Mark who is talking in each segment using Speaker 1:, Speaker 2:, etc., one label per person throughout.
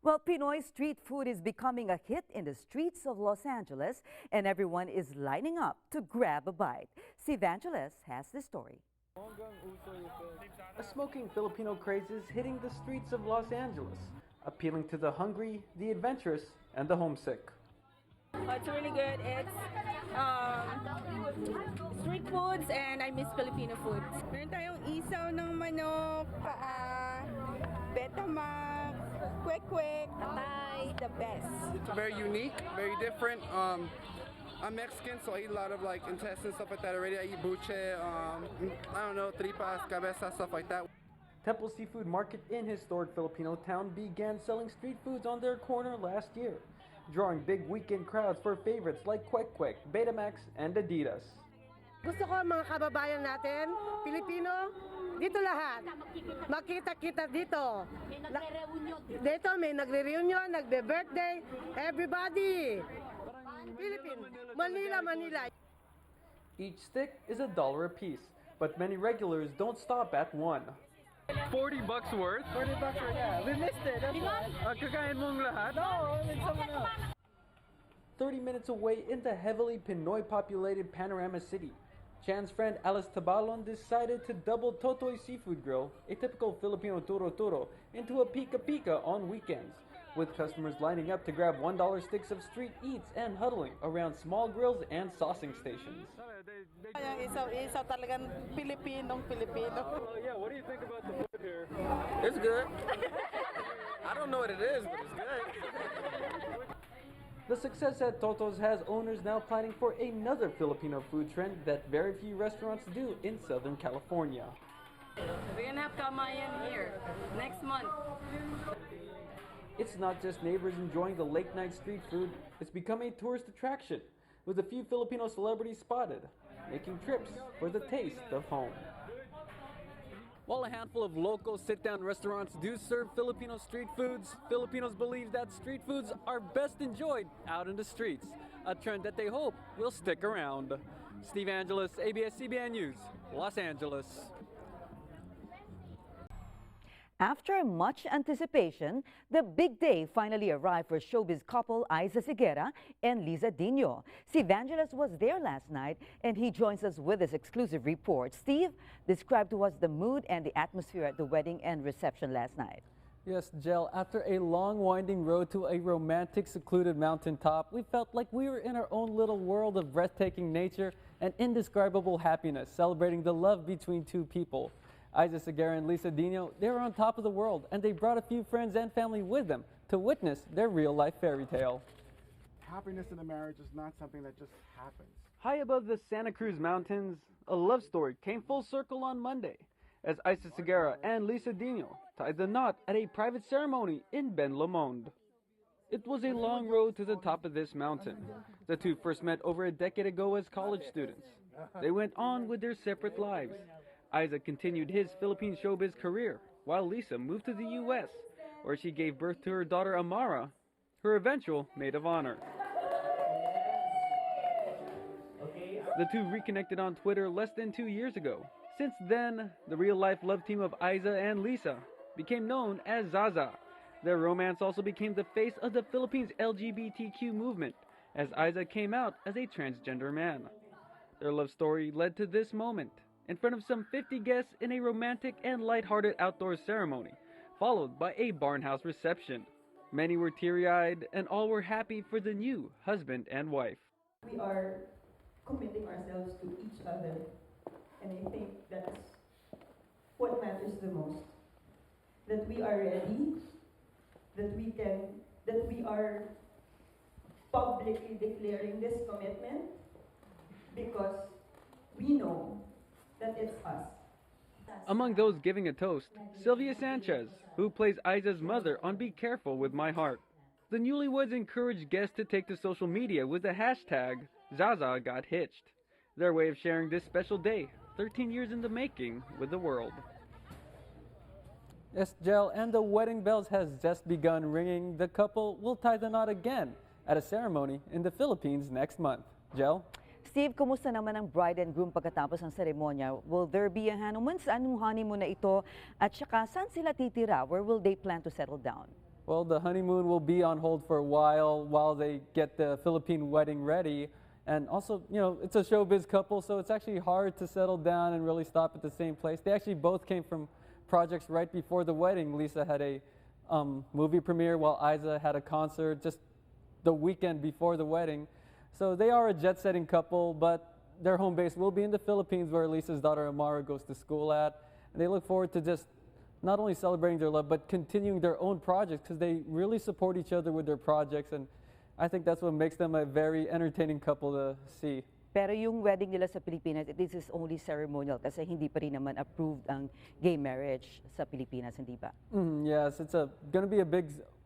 Speaker 1: Well, Pinoy street food is becoming a hit in the streets of Los Angeles, and everyone is lining up to grab a bite. Steve Angeles has the story.
Speaker 2: A smoking Filipino craze is hitting the streets of Los Angeles, appealing to the hungry, the adventurous, and the homesick.
Speaker 3: It's really good. It's street foods and I miss Filipino foods. Meron tayong isaw ng manok, betamax, kwek-kwek, patay, the best.
Speaker 4: It's very unique, very different. I'm Mexican, so I eat a lot of like intestines, stuff like that already. I eat buche, I don't know, tripas, cabeza, stuff like that.
Speaker 2: Temple Seafood Market in historic Filipino town began selling street foods on their corner last year, drawing big weekend crowds for favorites like Kwek-Kwek, Betamax, and Adidas.
Speaker 5: Gusto ko mga kababayan natin, Pilipino, dito lahat. Makita-kita dito. Dito may nagre-reunion, nagbe-birthday, everybody. Philippine, Manila, Manila.
Speaker 2: Each stick is $1 a piece, but many regulars don't stop at one. $40 worth?
Speaker 5: $40 worth, yeah. We missed it.
Speaker 2: Kakain mong lahat?
Speaker 5: No, it's someone else.
Speaker 2: 30 minutes away in the heavily Pinoy-populated Panorama City, Chan's friend Alice Tabalon decided to double Totoy Seafood Grill, a typical Filipino turo-turo, into a pika-pika on weekends, with customers lining up to grab $1 sticks of street eats and huddling around small grills and saucing stations.
Speaker 5: Isaw talagang Pilipinong Pilipino.
Speaker 2: Yeah, what do you think about the food here?
Speaker 4: It's good. I don't know what it is, but it's good.
Speaker 2: The success at Toto's has owners now planning for another Filipino food trend that very few restaurants do in Southern California.
Speaker 3: We're gonna have kamayan here next month.
Speaker 2: It's not just neighbors enjoying the late night street food, it's become a tourist attraction, with a few Filipino celebrities spotted, making trips for the taste of home. While a handful of local sit-down restaurants do serve Filipino street foods, Filipinos believe that street foods are best enjoyed out in the streets, a trend that they hope will stick around. Steve Angeles, ABS-CBN News, Los Angeles.
Speaker 1: After much anticipation, the big day finally arrived for showbiz couple Aiza Seguera and Liza Dino. Steve Angeles was there last night, and he joins us with his exclusive report. Steve, describe to us the mood and the atmosphere at the wedding and reception last night.
Speaker 2: Yes, Jel, after a long winding road to a romantic secluded mountaintop, we felt like we were in our own little world of breathtaking nature and indescribable happiness, celebrating the love between two people. Aiza Seguera and Liza Dino, they were on top of the world, and they brought a few friends and family with them to witness their real-life fairy tale.
Speaker 6: Happiness in a marriage is not something that just happens.
Speaker 2: High above the Santa Cruz Mountains, a love story came full circle on Monday, as Aiza Seguera and Liza Dino tied the knot at a private ceremony in Ben Lomond. It was a long road to the top of this mountain. The two first met over a decade ago as college students. They went on with their separate lives. Aiza continued his Philippine showbiz career, while Liza moved to the U.S., where she gave birth to her daughter Amara, her eventual maid of honor. The two reconnected on Twitter less than 2 years ago. Since then, the real-life love team of Aiza and Liza became known as Zaza. Their romance also became the face of the Philippines LGBTQ movement, as Aiza came out as a transgender man. Their love story led to this moment, in front of some 50 guests in a romantic and lighthearted outdoor ceremony, followed by a barnhouse reception. Many were teary-eyed, and all were happy for the new husband and wife.
Speaker 7: We are committing ourselves to each other, and I think that's what matters the most. That we are ready, that we are publicly declaring this commitment, because we know that it's us.
Speaker 2: Among those giving a toast, Sylvia Sanchez, who plays Aiza's mother on Be Careful With My Heart. The newlyweds encouraged guests to take to social media with the hashtag Zaza Got Hitched, their way of sharing this special day, 13 years in the making, with the world. Yes, Jel, and the wedding bells has just begun ringing. The couple will tie the knot again at a ceremony in the Philippines next month. Jel?
Speaker 1: Steve, kumusta naman ang bride and groom pagkatapos ng seremonya? Will there be a honeymoon? Saan yung honeymoon na ito? At saka, saan sila titira? Where will they plan to settle down?
Speaker 2: Well, the honeymoon will be on hold for a while they get the Philippine wedding ready. And also, it's a showbiz couple, so it's actually hard to settle down and really stop at the same place. They actually both came from projects right before the wedding. Lisa had a movie premiere while Isa had a concert just the weekend before the wedding. So they are a jet-setting couple, but their home base will be in the Philippines where Lisa's daughter Amara goes to school at. And they look forward to just not only celebrating their love, but continuing their own projects because they really support each other with their projects. And I think that's what makes them a very entertaining couple to see.
Speaker 1: Pero yung wedding nila sa Pilipinas, this is only ceremonial kasi hindi pa rin naman approved ang gay marriage sa Pilipinas, hindi ba?
Speaker 2: Yes, it's going to be a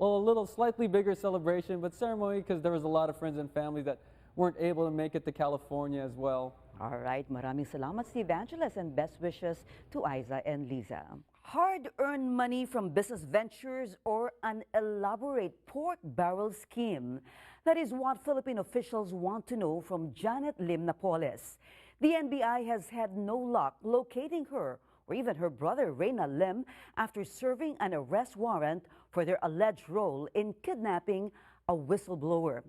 Speaker 2: little slightly bigger celebration, but ceremony because there was a lot of friends and family that weren't able to make it to California as well.
Speaker 1: All right, maraming salamat si Evangelist and best wishes to Isa and Lisa. Hard-earned money from business ventures or an elaborate pork barrel scheme? That is what Philippine officials want to know from Janet Lim Napoles. The NBI has had no luck locating her or even her brother Reyna Lim after serving an arrest warrant for their alleged role in kidnapping a whistleblower.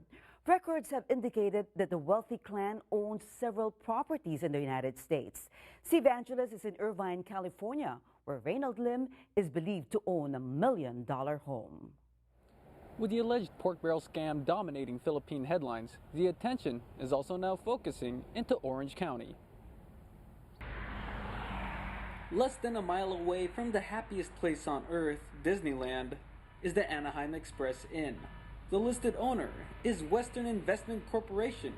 Speaker 1: Records have indicated that the wealthy clan owns several properties in the United States. Si Evangelist is in Irvine, California, where Reynald Lim is believed to own a $1 million home.
Speaker 2: With the alleged pork barrel scam dominating Philippine headlines, the attention is also now focusing into Orange County. Less than a mile away from the happiest place on earth, Disneyland, is the Anaheim Express Inn. The listed owner is Western Investment Corporation,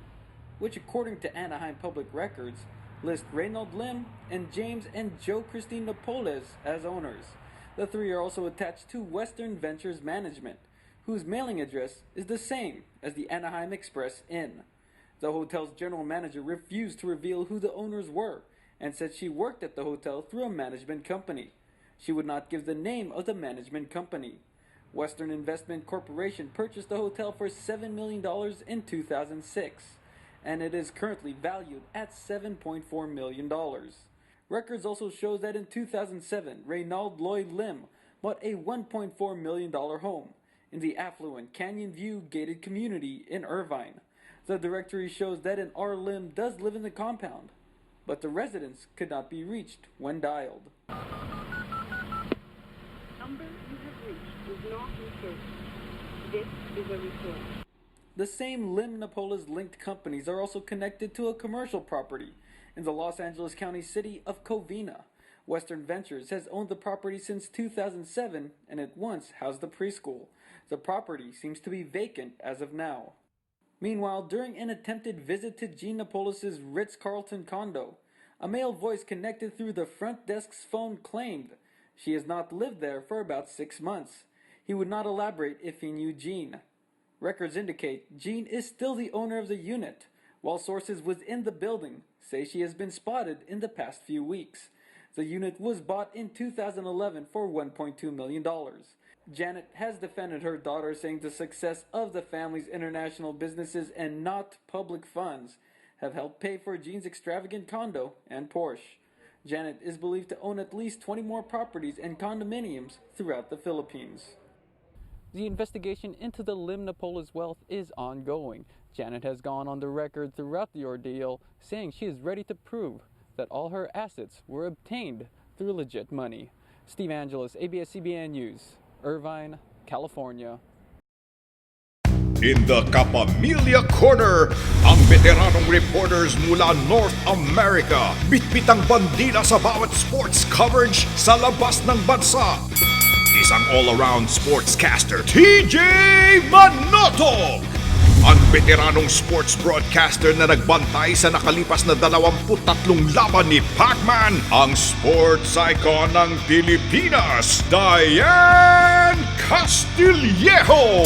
Speaker 2: which according to Anaheim Public Records, lists Reynald Lim and James and Joe Christine Napoles as owners. The three are also attached to Western Ventures Management, whose mailing address is the same as the Anaheim Express Inn. The hotel's general manager refused to reveal who the owners were and said she worked at the hotel through a management company. She would not give the name of the management company. Western Investment Corporation purchased the hotel for $7 million in 2006, and it is currently valued at $7.4 million. Records also show that in 2007, Reynald Lloyd Lim bought a $1.4 million home in the affluent Canyon View gated community in Irvine. The directory shows that an R. Lim does live in the compound, but the residence could not be reached when dialed.
Speaker 8: Number you have reached is not in service. This is a report.
Speaker 2: The same Lim Napoles linked companies are also connected to a commercial property in the Los Angeles County city of Covina. Western Ventures has owned the property since 2007 and it once housed the preschool. The property seems to be vacant as of now. Meanwhile, during an attempted visit to Gene Napoles' Ritz-Carlton condo, a male voice connected through the front desk's phone claimed she has not lived there for about 6 months. He would not elaborate if he knew Gene. Records indicate Gene is still the owner of the unit, while sources within the building say she has been spotted in the past few weeks. The unit was bought in 2011 for $1.2 million. Janet has defended her daughter, saying the success of the family's international businesses and not public funds have helped pay for Gene's extravagant condo and Porsche. Janet is believed to own at least 20 more properties and condominiums throughout the Philippines. The investigation into the Lim Napoles wealth is ongoing. Janet has gone on the record throughout the ordeal, saying she is ready to prove that all her assets were obtained through legit money. Steve Angeles, ABS-CBN News, Irvine, California.
Speaker 9: In the Kapamilya Corner, ang veteranong reporters mula North America, bitbitang bandila sa bawat sports coverage sa labas ng bansa. Isang all-around sportscaster, TJ Manoto! Ang veteranong sports broadcaster na nagbantay sa nakalipas na 23 laban ni Pac-Man, ang sports icon ng Pilipinas, Diane Castillejo!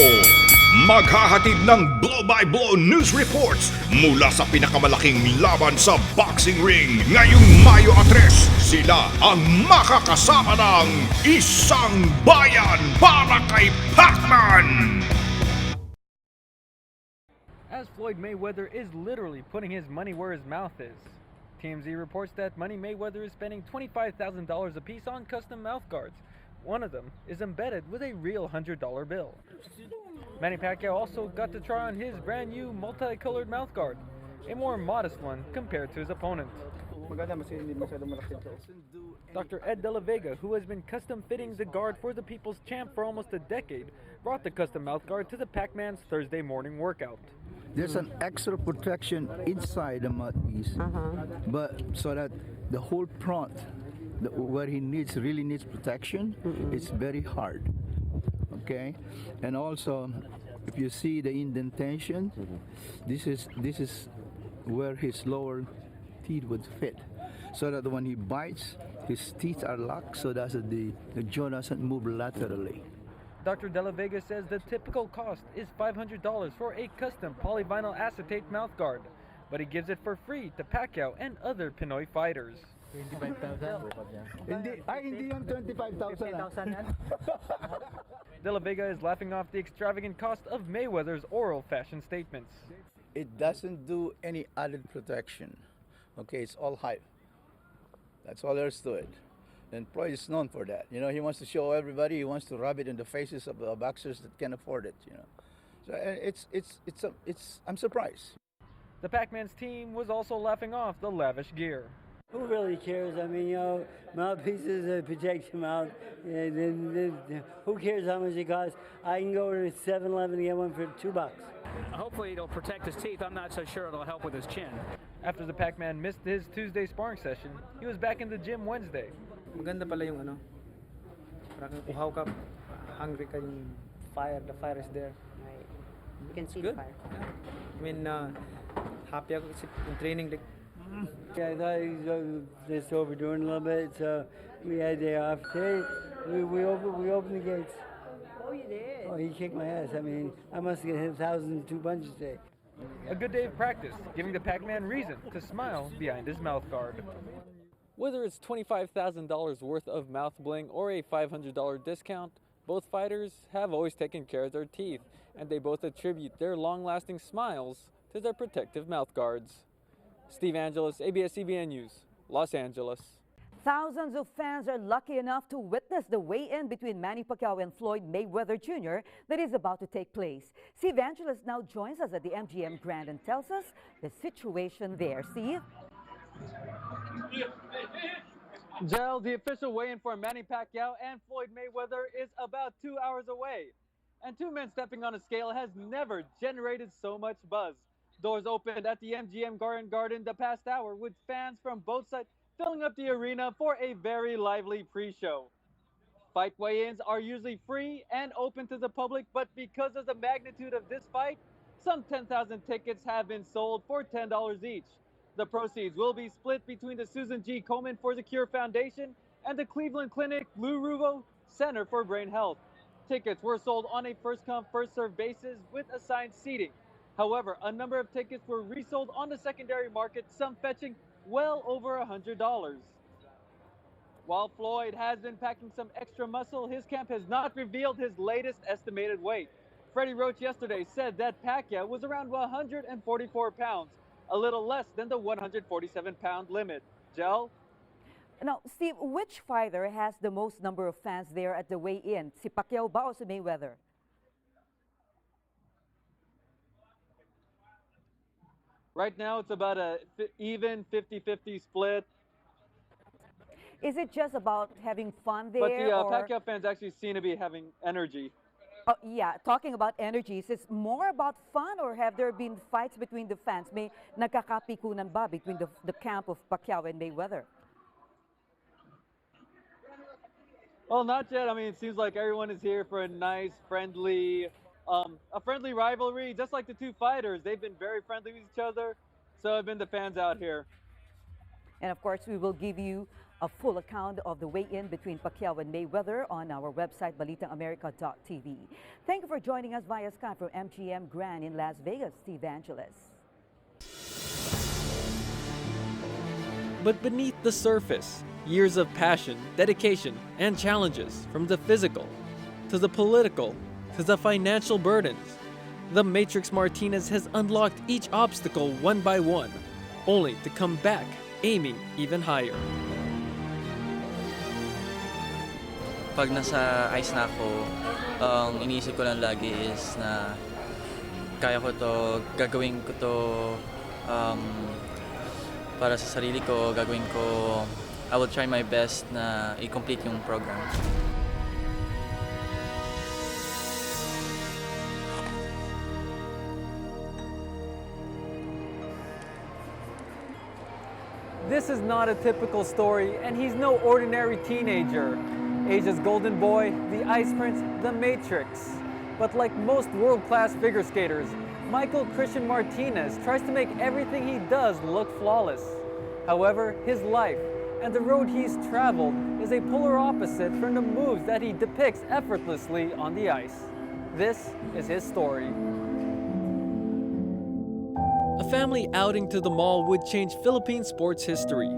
Speaker 9: Maghahatid ng blow-by-blow news reports mula sa pinakamalaking laban sa boxing ring. Ngayong Mayo 3, sila ang makakasama ng Isang Bayan para kay Pac-Man!
Speaker 2: As Floyd Mayweather is literally putting his money where his mouth is. TMZ reports that Money Mayweather is spending $25,000 apiece on custom mouth guards, One of them is embedded with a real $100 bill. Manny Pacquiao also got to try on his brand new multicolored mouthguard, a more modest one compared to his opponent. Dr. Ed De La Vega, who has been custom fitting the guard for the People's Champ for almost a decade, brought the custom mouthguard to the Pac-Man's Thursday morning workout.
Speaker 10: There's an extra protection inside the mouthpiece, but so that the whole front, where he really needs protection, it's very hard. Okay, and also if you see the indentation, this is where his lower teeth would fit, so that when he bites, his teeth are locked so that the jaw doesn't move laterally.
Speaker 2: Dr. De La Vega says the typical cost is $500 for a custom polyvinyl acetate mouthguard, but he gives it for free to Pacquiao and other Pinoy fighters.
Speaker 10: 25,000. Hindi yung 25,000.
Speaker 2: De La Vega is laughing off the extravagant cost of Mayweather's oral fashion statements.
Speaker 10: It doesn't do any added protection. Okay, it's all hype. That's all there is to it. And Floyd is known for that. You know, he wants to show everybody. He wants to rub it in the faces of the boxers that can afford it. You know, so I'm surprised.
Speaker 2: The Pac-Man's team was also laughing off the lavish gear.
Speaker 11: Who really cares? I mean, you know, mouthpieces that protect your mouth. Who cares how much it costs? I can go to 7-Eleven and get one for $2.
Speaker 12: Hopefully it'll protect his teeth. I'm not so sure it'll help with his chin.
Speaker 2: After the Pac-Man missed his Tuesday sparring session, he was back in the gym Wednesday.
Speaker 13: Maganda pala yung ano. Parang uhaw ka, hungry ka, yung fire, the fire is there.
Speaker 14: Right. You can see
Speaker 13: Good.
Speaker 14: the fire.
Speaker 13: Yeah. I mean, happy ako kasi yung training like.
Speaker 11: I thought he was just overdoing a little bit, so we had day off. Today, we opened the gates.
Speaker 14: Oh, you did?
Speaker 11: Oh, he kicked my ass. I mean, I must have hit 1,002 punches today.
Speaker 2: A good day of practice, giving the Pac-Man reason to smile behind his mouthguard. Whether it's $25,000 worth of mouth bling or a $500 discount, both fighters have always taken care of their teeth, and they both attribute their long-lasting smiles to their protective mouthguards. Steve Angeles, ABS-CBN News, Los Angeles.
Speaker 1: Thousands of fans are lucky enough to witness the weigh-in between Manny Pacquiao and Floyd Mayweather Jr. that is about to take place. Steve Angeles now joins us at the MGM Grand and tells us the situation there. Steve?
Speaker 2: Gel, the official weigh-in for Manny Pacquiao and Floyd Mayweather is about 2 hours away. And two men stepping on a scale has never generated so much buzz. Doors opened at the MGM Garden the past hour, with fans from both sides filling up the arena for a very lively pre-show. Fight weigh-ins are usually free and open to the public, but because of the magnitude of this fight, some 10,000 tickets have been sold for $10 each. The proceeds will be split between the Susan G. Komen for the Cure Foundation and the Cleveland Clinic Lou Ruvo Center for Brain Health. Tickets were sold on a first-come, first-served basis with assigned seating. However, a number of tickets were resold on the secondary market, some fetching well over $100. While Floyd has been packing some extra muscle, his camp has not revealed his latest estimated weight. Freddie Roach yesterday said that Pacquiao was around 144 pounds, a little less than the 147-pound limit. Gel?
Speaker 1: Now, Steve, which fighter has the most number of fans there at the weigh-in? Si Pacquiao ba o si Mayweather?
Speaker 2: Right now, it's about a even 50-50 split.
Speaker 1: Is it just about having fun there?
Speaker 2: But the
Speaker 1: or...
Speaker 2: Pacquiao fans actually seem to be having energy.
Speaker 1: Oh, yeah, talking about energy, is it more about fun or have there been fights between the fans? May nagkakapikunan ba between the camp of Pacquiao and Mayweather?
Speaker 2: Well, not yet. I mean, it seems like everyone is here for a nice, friendly rivalry, just like the two fighters. They've been very friendly with each other, so have been the fans out here.
Speaker 1: And of course, we will give you a full account of the weigh-in between Pacquiao and Mayweather on our website, balitaamerica.tv. Thank you for joining us via Skype from MGM Grand in Las Vegas, Steve Angeles.
Speaker 2: But beneath the surface, years of passion, dedication, and challenges, from the physical to the political to the financial burdens, the Matrix Martinez has unlocked each obstacle one by one, only to come back aiming even higher.
Speaker 15: pag nasa ice na ako, ang iniisip ko lang lagi is na kaya ko to, gagawin ko to para sa sarili ko, gagawin ko, I will try my best na i-complete yung program.
Speaker 2: This is not a typical story, and he's no ordinary teenager. Asia's golden boy, the Ice Prince, the Matrix. But like most world-class figure skaters, Michael Christian Martinez tries to make everything he does look flawless. However, his life and the road he's traveled is a polar opposite from the moves that he depicts effortlessly on the ice. This is his story. A family outing to the mall would change Philippine sports history.